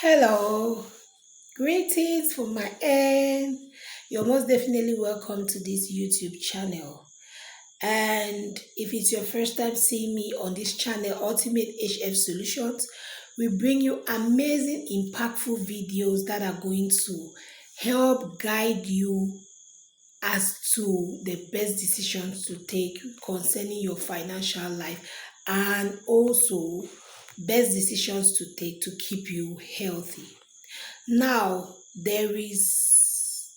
Hello, greetings from my end. You're most definitely welcome to this YouTube channel. And if it's your first time seeing me on this channel, Ultimate HF Solutions, we bring you amazing, impactful videos that are going to help guide you as to the best decisions to take concerning your financial life and also best decisions to take to keep you healthy. Now, there is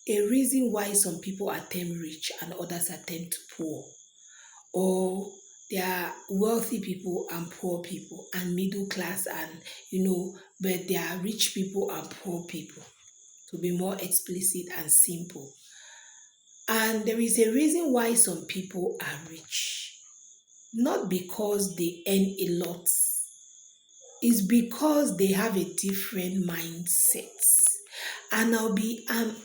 a reason why some people attempt rich and others attempt poor, or there are wealthy people and poor people, and middle class, and but there are rich people and poor people, to be more explicit and simple. And there is a reason why some people are rich, not because they earn a lot, it's because they have a different mindset. And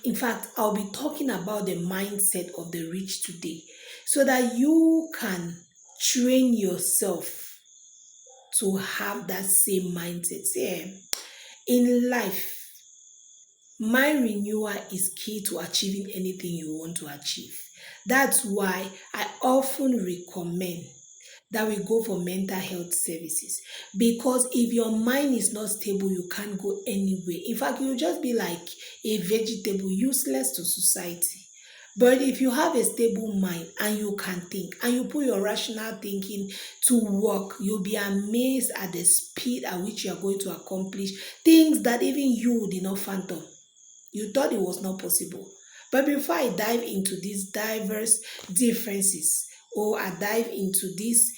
in fact, I'll be talking about the mindset of the rich today so that you can train yourself to have that same mindset. Yeah. In life, mind renewal is key to achieving anything you want to achieve. That's why I often recommend that we go for mental health services, because if your mind is not stable, you can't go anywhere. In fact, you'll just be like a vegetable, useless to society. But if you have a stable mind and you can think and you put your rational thinking to work, you'll be amazed at the speed at which you are going to accomplish things that even you did not fathom. You thought it was not possible. But before I dive into these diverse differences, or I dive into this,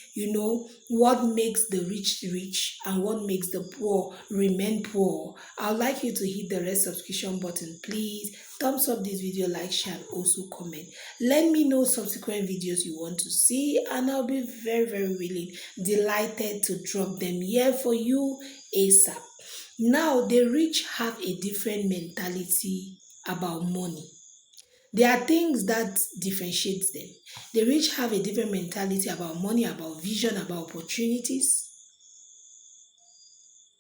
what makes the rich rich and what makes the poor remain poor, I'd like you to hit the red subscription button, please. Thumbs up this video, like, share, and also comment. Let me know subsequent videos you want to see, and I'll be very, very willing, delighted to drop them here for you ASAP. Now, the rich have a different mentality about money. There are things that differentiates them. The rich have a different mentality about money, about vision, about opportunities,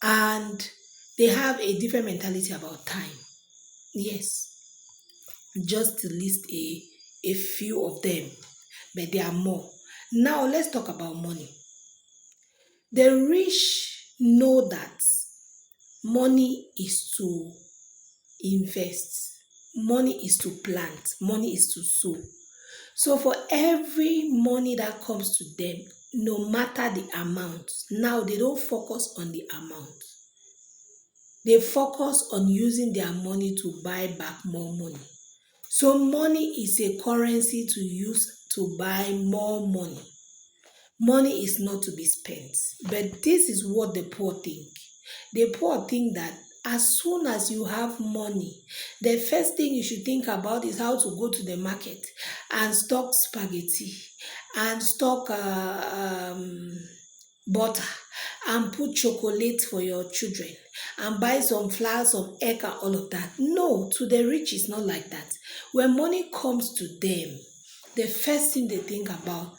and they have a different mentality about time. Yes, just to list a few of them, but there are more. Now, let's talk about money. The rich know that money is to invest, money is to plant, money is to sow. So for every money that comes to them, no matter the amount, now they don't focus on the amount. They focus on using their money to buy back more money. So money is a currency to use to buy more money. Money is not to be spent. But this is what the poor think. The poor think that as soon as you have money, the first thing you should think about is how to go to the market and stock spaghetti and stock butter and put chocolate for your children and buy some flowers, some egg and all of that. No, to the rich it's not like that. When money comes to them, the first thing they think about,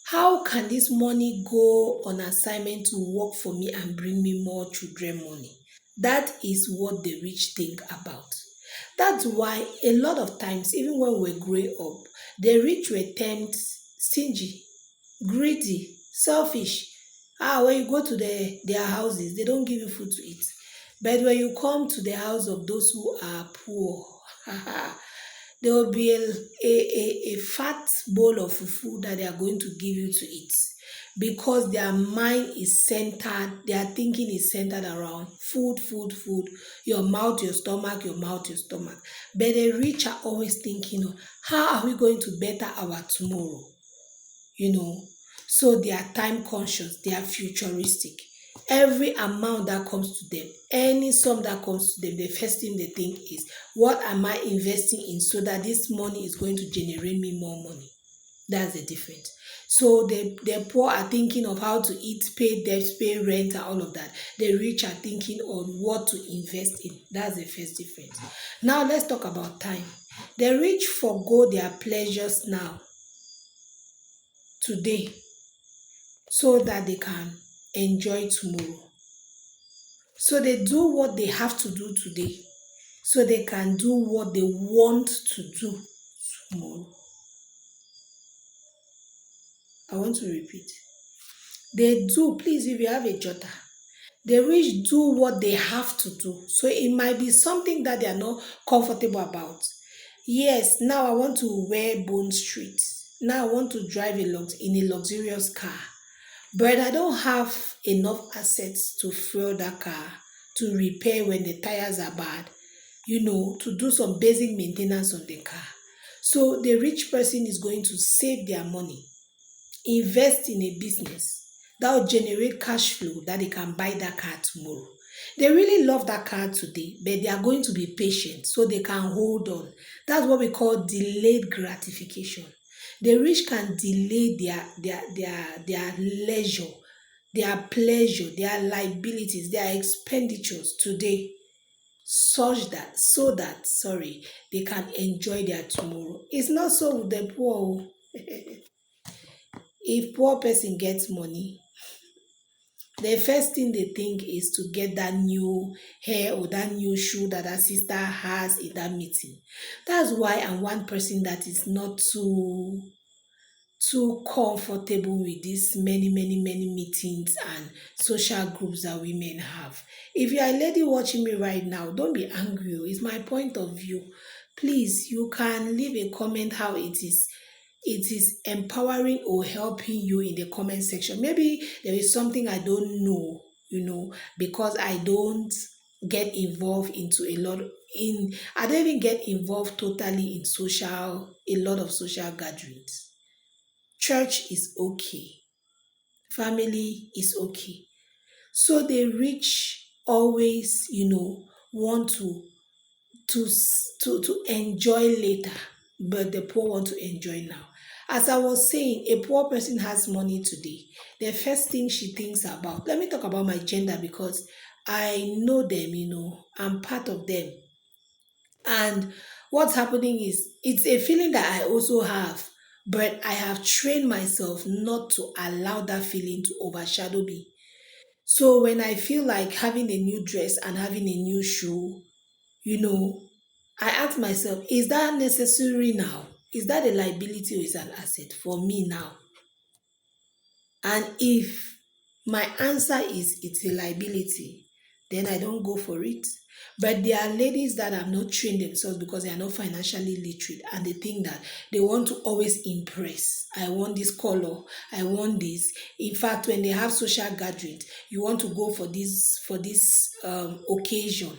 how can this money go on assignment to work for me and bring me more children money? That is what the rich think about. That's why a lot of times, even when we're growing up, the rich were termed stingy, greedy, selfish. When you go to their houses, they don't give you food to eat. But when you come to the house of those who are poor, there will be a fat bowl of fufu that they are going to give you to eat, because their mind is centered, their thinking is centered around food, food, food, your mouth, your stomach, your mouth, your stomach. But the rich are always thinking of how are we going to better our tomorrow, you know. So they are time conscious, they are futuristic. Every amount that comes to them, any sum that comes to them, the first thing they think is, what am I investing in so that this money is going to generate me more money? That's the difference. So the poor are thinking of how to eat, pay debts, pay rent, and all of that. The rich are thinking on what to invest in. That's the first difference. Now let's talk about time. The rich forgo their pleasures now, today, so that they can enjoy tomorrow. So they do what they have to do today so they can do what they want to do tomorrow. I want to repeat. They do, please, if you have a jotter, the rich do what they have to do. So it might be something that they are not comfortable about. Yes, now I want to wear Bone Street. Now I want to drive in a luxurious car. But I don't have enough assets to fuel that car, to repair when the tires are bad, to do some basic maintenance on the car. So the rich person is going to save their money, invest in a business that will generate cash flow that they can buy that car tomorrow. They really love that car today, but they are going to be patient so they can hold on. That's what we call delayed gratification. The rich can delay their leisure, their pleasure, their liabilities, their expenditures today, so that they can enjoy their tomorrow. It's not so with the poor. Oh. If poor person gets money, the first thing they think is to get that new hair or that new shoe that her sister has in that meeting. That's why I'm one person that is not too comfortable with these many meetings and social groups that women have. If you are a lady watching me right now, don't be angry. Oh, it's my point of view. Please, you can leave a comment how it is empowering or helping you in the comment section. Maybe there is something I don't know, because I don't get involved into a lot in I don't even get involved totally in a lot of social gatherings. Church is okay, family is okay. So the rich always, want to enjoy later, but the poor want to enjoy now. As I was saying, a poor person has money today. The first thing she thinks about, let me talk about my gender because I know them, I'm part of them. And what's happening is it's a feeling that I also have, but I have trained myself not to allow that feeling to overshadow me. So when I feel like having a new dress and having a new shoe, you know, I ask myself, is that necessary now? Is that a liability or is an asset for me now? And if my answer is it's a liability, then I don't go for it. But there are ladies that have not trained themselves because they are not financially literate and they think that they want to always impress. I want this color, I want this. In fact, when they have social gatherings, you want to go for this occasion.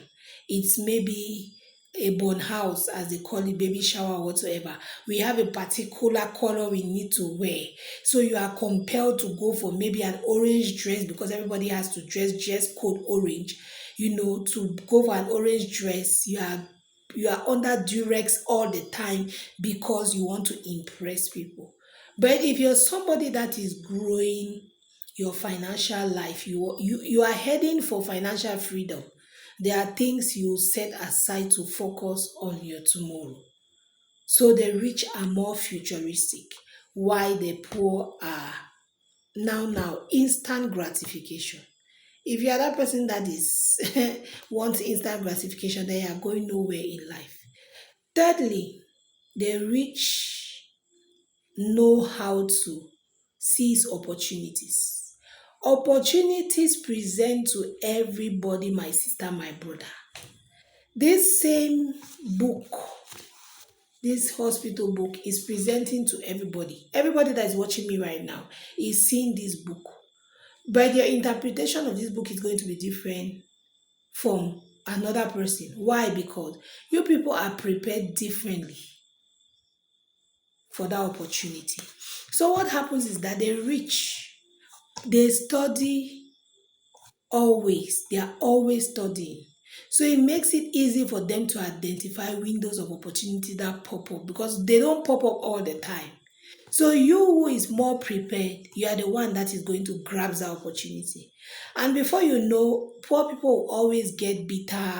It's maybe a born house, as they call it, baby shower, whatsoever. We have a particular color we need to wear. So you are compelled to go for maybe an orange dress because everybody has to dress code orange. To go for an orange dress, you are under durex all the time because you want to impress people. But if you're somebody that is growing your financial life, you are heading for financial freedom. There are things you set aside to focus on your tomorrow. So the rich are more futuristic, while the poor are now instant gratification. If you are that person that is wants instant gratification, then you are going nowhere in life. Thirdly, the rich know how to seize opportunities. Opportunities present to everybody, my sister, my brother. This same book, this hospital book, is presenting to everybody. Everybody that is watching me right now is seeing this book. But your interpretation of this book is going to be different from another person. Why? Because you people are prepared differently for that opportunity. So what happens is that the rich, they study always. They are always studying. So it makes it easy for them to identify windows of opportunity that pop up because they don't pop up all the time. So you who is more prepared, you are the one that is going to grab the opportunity. And before you know, poor people will always get bitter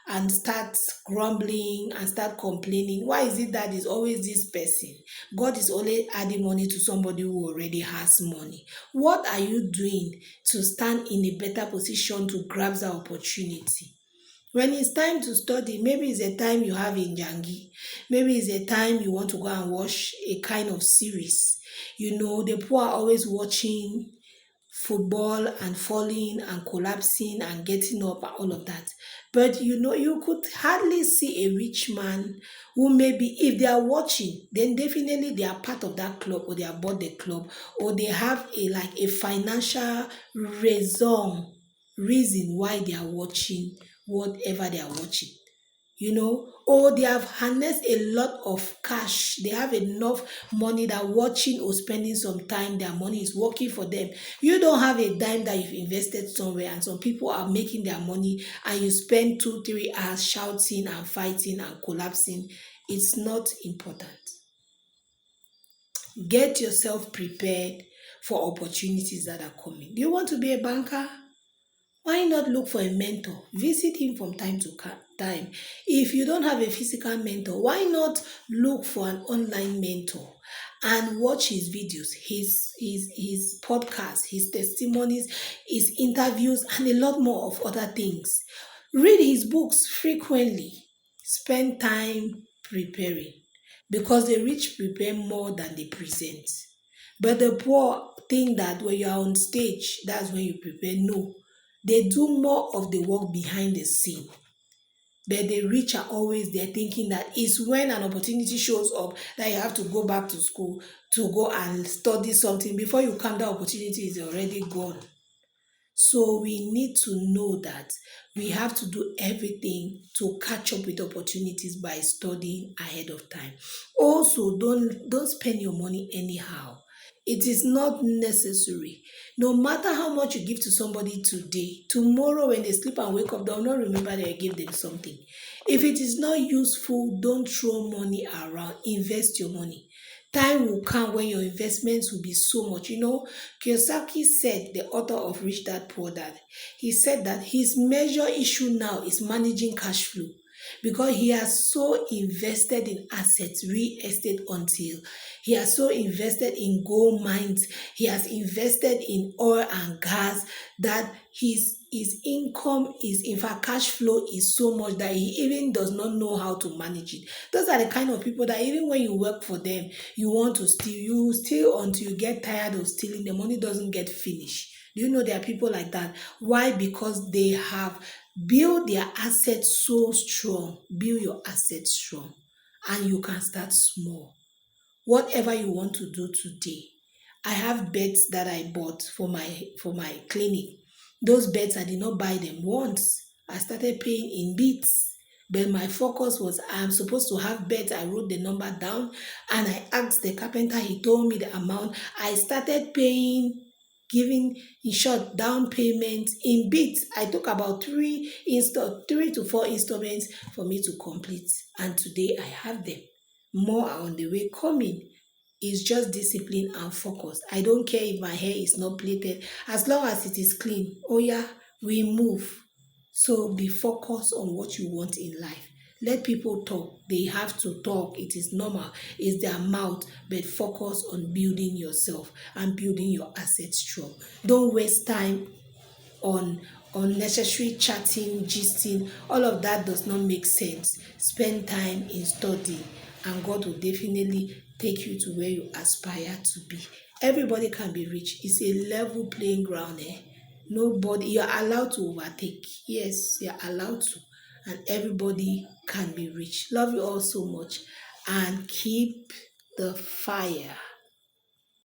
and start grumbling and start complaining. Why is it that it's always this person? God is only adding money to somebody who already has money. What are you doing to stand in a better position to grab the opportunity? When it's time to study, maybe it's a time you have in Jangi. Maybe it's a time you want to go and watch a kind of series. You know, the poor are always watching football and falling and collapsing and getting up and all of that. But you know, you could hardly see a rich man who maybe if they are watching, then definitely they are part of that club or they are bought the club or they have a like a financial reason why they are watching whatever they are watching, or they have harnessed a lot of cash. They have enough money that watching or spending some time, their money is working for them. You don't have a dime that you've invested somewhere, and some people are making their money, and you spend 2 3 hours shouting and fighting and collapsing. It's not important. Get yourself prepared for opportunities that are coming. Do you want to be a banker? Why not look for a mentor? Visit him from time to time. If you don't have a physical mentor, why not look for an online mentor and watch his videos, his podcasts, his testimonies, his interviews, and a lot more of other things. Read his books frequently. Spend time preparing because the rich prepare more than they present. But the poor think that when you are on stage, that's when you prepare. No, they do more of the work behind the scene. But the rich are always there thinking that it's when an opportunity shows up that you have to go back to school to go and study something. Before you come, that opportunity is already gone. So we need to know that we have to do everything to catch up with opportunities by studying ahead of time. Also, don't spend your money anyhow. It is not necessary. No matter how much you give to somebody today, tomorrow when they sleep and wake up, they'll not remember that you gave them something. If it is not useful, don't throw money around. Invest your money. Time will come when your investments will be so much. Kiyosaki said, the author of Rich Dad Poor Dad, he said that his major issue now is managing cash flow because he has so invested in assets, real estate until he has so invested in gold mines, he has invested in oil and gas that his income is, in fact, cash flow is so much that he even does not know how to manage it. Those are the kind of people that even when you work for them, you want to steal. You steal until you get tired of stealing. The money doesn't get finished. Do you know there are people like that? Why? Because they have built their assets so strong. Build your assets strong, and you can start small. Whatever you want to do today. I have beds that I bought for my clinic. Those beds I did not buy them once. I started paying in bits. But my focus was I'm supposed to have beds. I wrote the number down and I asked the carpenter. He told me the amount. I started paying, giving, in short, down payment in bits. I took about 3 to 4 installments for me to complete. And today I have them. More are on the way coming. It's just discipline and focus. I don't care if my hair is not plaited. As long as it is clean, oh yeah, we move. So be focused on what you want in life. Let people talk. They have to talk. It is normal. It's their mouth. But focus on building yourself and building your assets strong. Don't waste time on unnecessary chatting, gisting. All of that does not make sense. Spend time in studying, and God will definitely take you to where you aspire to be. Everybody can be rich. It's a level playing ground. Nobody, you're allowed to overtake. Yes, you're allowed to. And everybody can be rich. Love you all so much. And keep the fire.